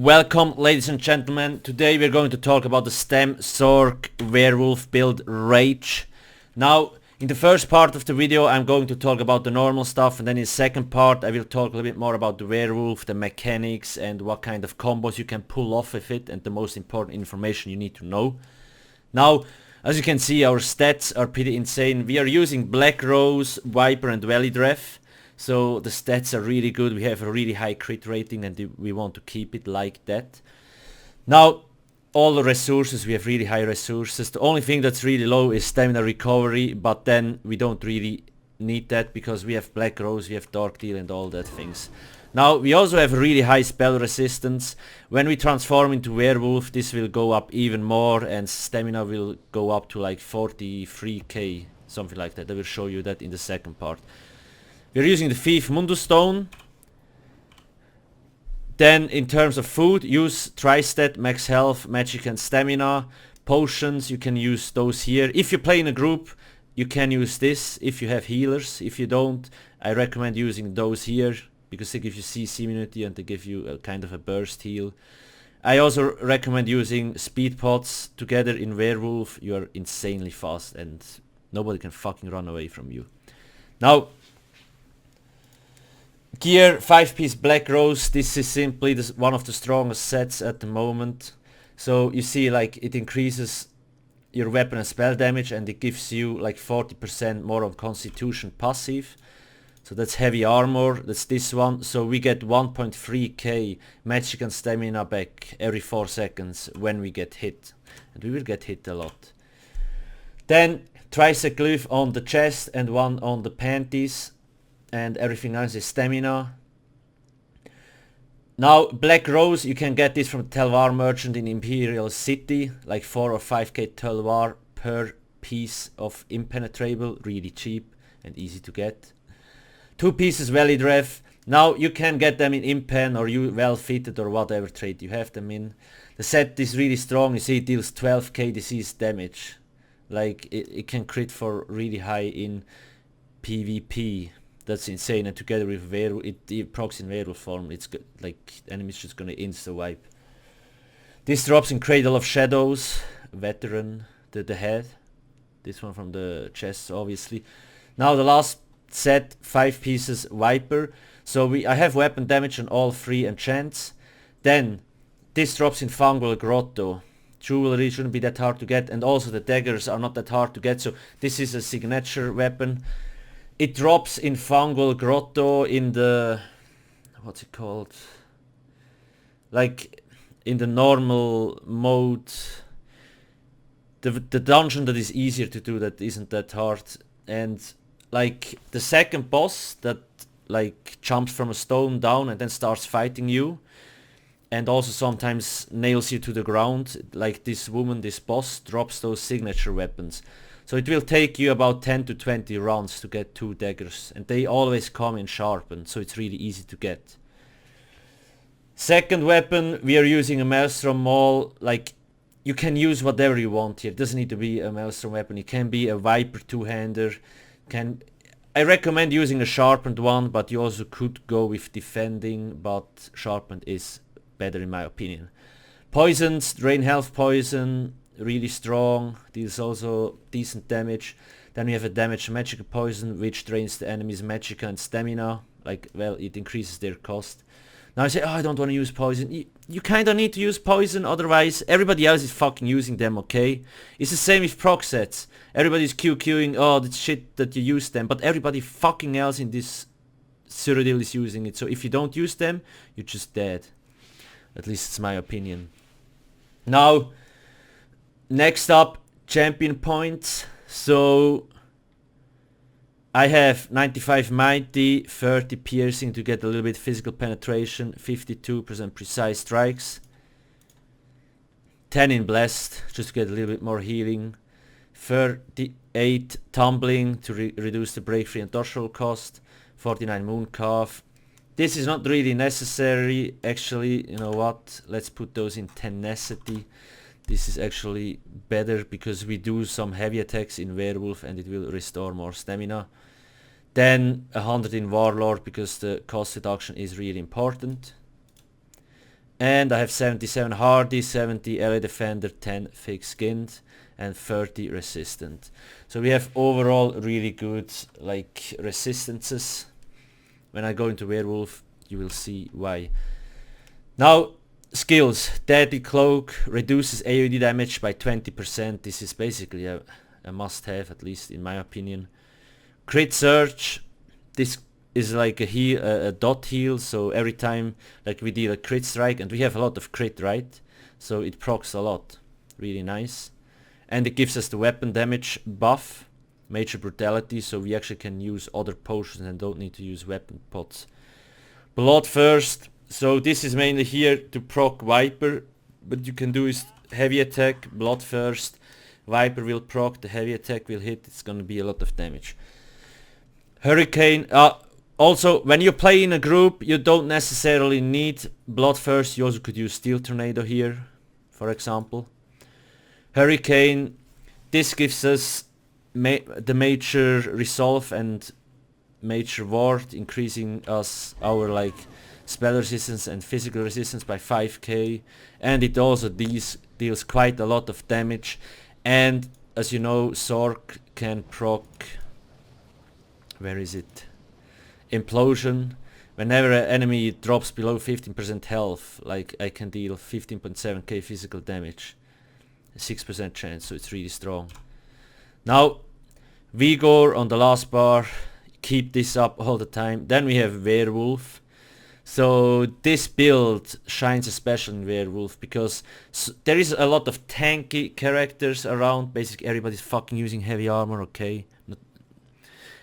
Welcome, ladies and gentlemen. Today we're going to talk about the Stem Sorc Werewolf build Rage. Now, in the first part of the video I'm going to talk about the normal stuff, and then in the second part I will talk a little bit more about the werewolf, the mechanics and what kind of combos you can pull off with it, and the most important information you need to know. Now, as you can see, our stats are pretty insane. We are using Black Rose, Viper and Valley Dref. So the stats are really good. We have a really high crit rating and we want to keep it like that. Now, all the resources, we have really high resources. The only thing that's really low is stamina recovery, but then we don't really need that because we have Black Rose, we have Dark Deal and all that things. Now, we also have a really high spell resistance. When we transform into Werewolf, this will go up even more and stamina will go up to like 43k, something like that. I will show you that in the second part. We're using the Thief Mundus Stone. Then in terms of food, use Tri-Stat, Max Health, Magic and Stamina. Potions, you can use those here. If you play in a group, you can use this if you have healers. If you don't, I recommend using those here because they give you CC immunity and they give you a kind of a burst heal. I also recommend using Speed Pots together in Werewolf. You are insanely fast and nobody can fucking run away from you. Now, gear, 5-piece Black Rose. This is simply one of the strongest sets at the moment. So you see, like, it increases your weapon and spell damage and it gives you like 40% more of Constitution passive. So that's heavy armor, that's this one. So we get 1.3k magic and stamina back every 4 seconds when we get hit. And we will get hit a lot. Then Tricep Glyph on the chest and one on the panties. And everything else is stamina. Now, Black Rose, you can get this from Telvar Merchant in Imperial City, like 4 or 5k Telvar per piece of impenetrable, really cheap and easy to get. 2 pieces Valley Dref. Now you can get them in Impen or you well fitted or whatever trade you have them in. The set is really strong. You see it deals 12k disease damage. Like it can crit for really high in PvP. That's insane, and together with Werewolf, it procs in Werewolf form, it's like enemies just gonna insta-wipe. This drops in Cradle of Shadows, Veteran, the head. This one from the chest, obviously. Now the last set, 5 pieces Viper. So I have weapon damage on all 3 enchants. Then, this drops in Fungal Grotto. Jewelry shouldn't be that hard to get, and also the daggers are not that hard to get, so this is a signature weapon. It drops in Fungal Grotto in the, what's it called, like in the normal mode, the dungeon that is easier to do, that isn't that hard, and like the second boss that like jumps from a stone down and then starts fighting you, and also sometimes nails you to the ground, like this woman, this boss drops those signature weapons. So it will take you about 10 to 20 rounds to get 2 daggers, and they always come in sharpened, so it's really easy to get. Second weapon, we are using a Maelstrom Maul. Like, you can use whatever you want here. It doesn't need to be a Maelstrom weapon. It can be a Viper 2-hander. I recommend using a sharpened one, but you also could go with defending, but sharpened is better in my opinion. Poisons, drain health poison. Really strong, deals also decent damage. Then we have a damage magic poison which drains the enemy's magic and stamina. Like, well, it increases their cost. Now I say, oh, I don't want to use poison. You kind of need to use poison, otherwise everybody else is fucking using them, okay? It's the same with proc sets. Everybody's QQing, oh, that's shit that you use them, but everybody fucking else in this Cyrodiil is using it. So if you don't use them, you're just dead. At least it's my opinion. Now, next up, champion points. So I have 95 mighty, 30 piercing to get a little bit physical penetration, 52% precise strikes, 10 in blessed just to get a little bit more healing, 38 tumbling to reduce the break free and dodge cost, 49 mooncalf. This is not really necessary, actually. You know what, let's put those in tenacity. This is actually better because we do some heavy attacks in Werewolf and it will restore more stamina. Then 100 in Warlord because the cost reduction is really important. And I have 77 hardy, 70 ally defender, 10 thick skinned, and 30 resistant. So we have overall really good like resistances. When I go into werewolf, you will see why. Now skills. Deadly cloak reduces AoE damage by 20%. This is basically a must-have, at least in my opinion. Crit surge. This is like a dot heal, so every time like we deal a crit strike, and we have a lot of crit, right? So it procs a lot. Really nice. And it gives us the weapon damage buff, major brutality, so we actually can use other potions and don't need to use weapon pots. Bloodthirst. So this is mainly here to proc Viper, but you can do is heavy attack, Bloodthirst. Viper will proc, the heavy attack will hit, it's gonna be a lot of damage. Hurricane. Also, when you play in a group, you don't necessarily need Bloodthirst. You also could use Steel Tornado here, for example. Hurricane. This gives us the major resolve and major ward, increasing our like spell resistance and physical resistance by 5k, and it also deals quite a lot of damage. And as you know, Sorc can proc, where is it? Implosion. Whenever an enemy drops below 15% health, like I can deal 15.7k physical damage, 6% chance, so it's really strong. Now Vigor on the last bar, keep this up all the time. Then we have Werewolf. So this build shines especially in Werewolf because there is a lot of tanky characters around. Basically everybody's fucking using heavy armor, okay?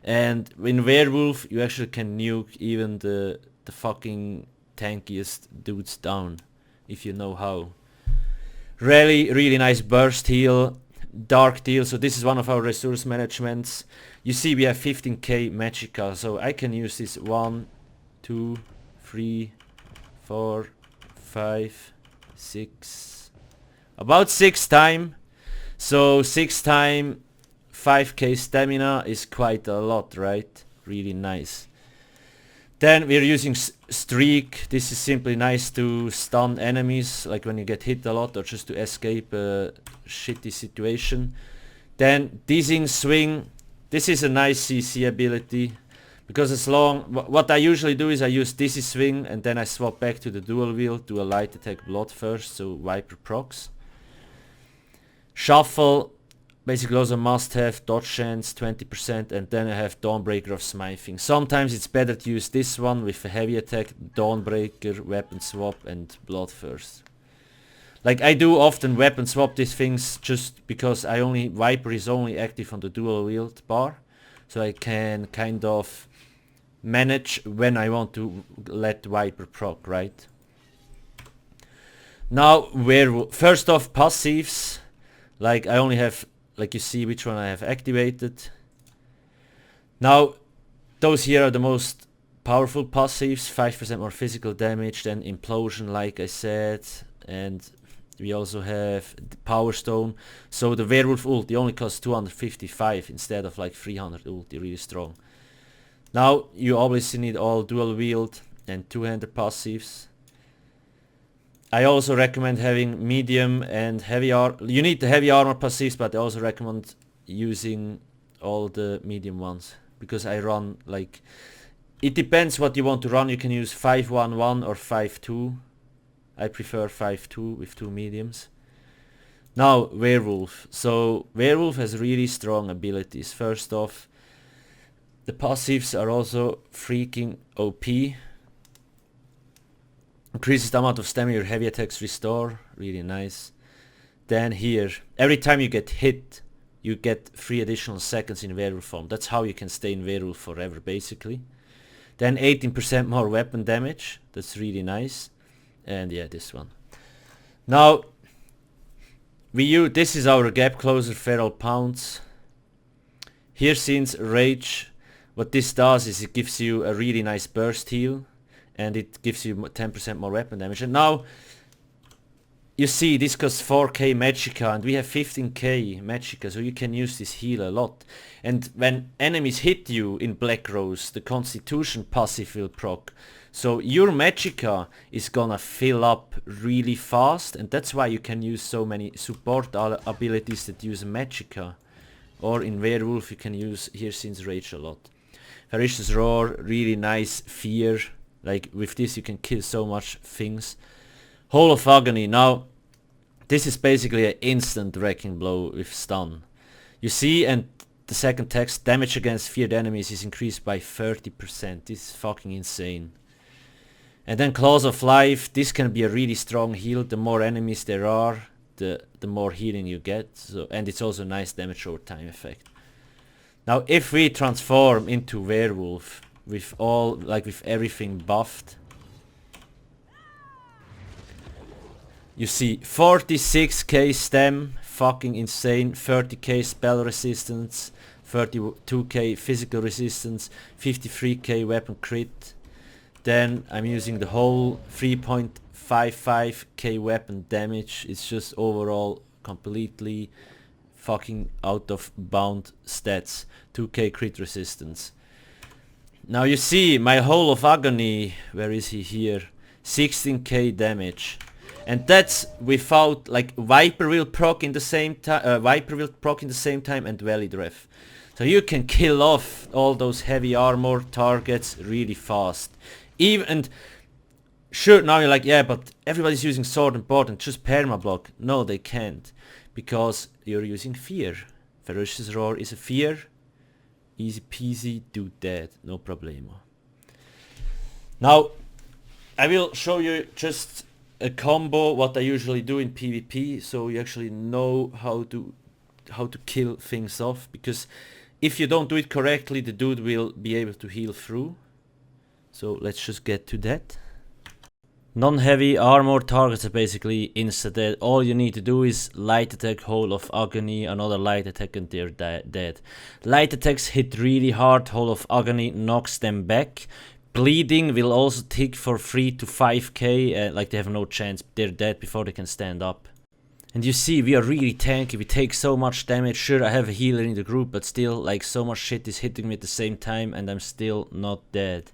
And in Werewolf you actually can nuke even the fucking tankiest dudes down, if you know how. Really nice burst heal, dark deal. So this is one of our resource managements. You see we have 15k magicka, so I can use this 1, 2, 3, 4, 5, 6, about 6 times. So 6 times 5k stamina is quite a lot, right? Really nice. Then we're using Streak. This is simply nice to stun enemies, like when you get hit a lot or just to escape a shitty situation. Then Dizzying Swing. This is a nice CC ability, because as long, what I usually do is I use Dizzy Swing and then I swap back to the dual wield, do a light attack Bloodthirst, so Viper procs. Shuffle. Basically also must have dodge chance 20%, and then I have Dawnbreaker of Smithing. Sometimes it's better to use this one with a heavy attack, Dawnbreaker, weapon swap and Bloodthirst. Like I do often weapon swap these things just because Viper is only active on the dual wield bar, so I can kind of manage when I want to let Viper proc, right? Now Werewolf. First off, passives. Like I only have, like you see which one I have activated. Now those here are the most powerful passives, 5% more physical damage than Implosion, like I said, and we also have the Power Stone. So the Werewolf ulti only costs 255 instead of like 300 ulti, really strong. Now you obviously need all dual wield and two-hander passives. I also recommend having medium and heavy armor. You need the heavy armor passives, but I also recommend using all the medium ones, because I run like, it depends what you want to run. You can use 5-1-1 or 5-2. I prefer 5-2 with 2 mediums. Now Werewolf. So Werewolf has really strong abilities. First off, the passives are also freaking OP. Increases the amount of stamina your heavy attacks restore, really nice. Then here, every time you get hit, you get 3 additional seconds in Werewolf form. That's how you can stay in Werewolf forever, basically. Then 18% more weapon damage, that's really nice. And yeah, this one. Now, this is our gap closer, Feral Pounce. Here, since Rage, what this does is it gives you a really nice burst heal, and it gives you 10% more weapon damage. And now you see this costs 4k Magicka and we have 15k Magicka, so you can use this heal a lot. And when enemies hit you in Black Rose, the Constitution passive will proc. So your Magicka is gonna fill up really fast, and that's why you can use so many support abilities that use Magicka. Or in Werewolf you can use Hircin's Rage a lot. Ferocious Roar, really nice fear. Like with this you can kill so much things. Hole of Agony, now this is basically an instant wrecking blow with stun. You see, and the second text, damage against feared enemies is increased by 30%. This is fucking insane. And then Claws of Life, this can be a really strong heal. The more enemies there are, the more healing you get. So, and it's also a nice damage over time effect. Now if we transform into Werewolf with all, like with everything buffed, you see 46k stem, fucking insane, 30k spell resistance, 32k physical resistance, 53k weapon crit. Then I'm using the whole 3.55k weapon damage. It's just overall completely fucking out of bound stats. 2k crit resistance. Now you see my Hole of Agony, where is he here? 16k damage. And that's without, like, Viper will proc in the same time, and Valid Ref. So you can kill off all those heavy armor targets really fast. And sure, now you're like, yeah, but everybody's using sword and board and just permablock. No, they can't, because you're using fear. Ferocious Roar is a fear. Easy peasy, do that, no problemo. Now, I will show you just a combo, what I usually do in PvP, so you actually know how to kill things off, because if you don't do it correctly, the dude will be able to heal through. So let's just get to that. Non-heavy armor targets are basically insta-dead. All you need to do is light attack, Hole of Agony, another light attack, and they're dead. Light attacks hit really hard, Hole of Agony knocks them back. Bleeding will also tick for 3 to 5k, like they have no chance, they're dead before they can stand up. And you see, we are really tanky, we take so much damage. Sure, I have a healer in the group, but still, like, so much shit is hitting me at the same time and I'm still not dead.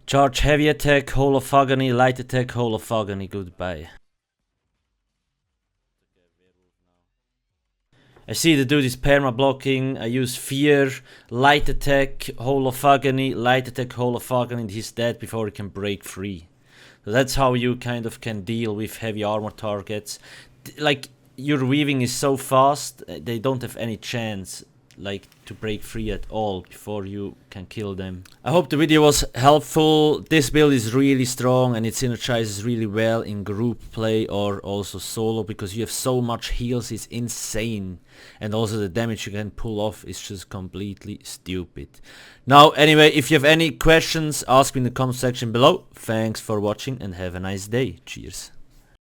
Charge heavy attack, Hole of Agony, light attack, Hole of Agony, goodbye. I see the dude is perma blocking. I use fear, light attack, Hole of Agony, light attack, Hole of Agony, and he's dead before he can break free. So that's how you kind of can deal with heavy armor targets. Like, your weaving is so fast, they don't have any chance, like, to break free at all before you can kill them. I hope the video was helpful. This build is really strong and it synergizes really well in group play or also solo, because you have so much heals, it's insane. And also the damage you can pull off is just completely stupid. Now anyway, if you have any questions, ask me in the comment section below. Thanks for watching and have a nice day. Cheers.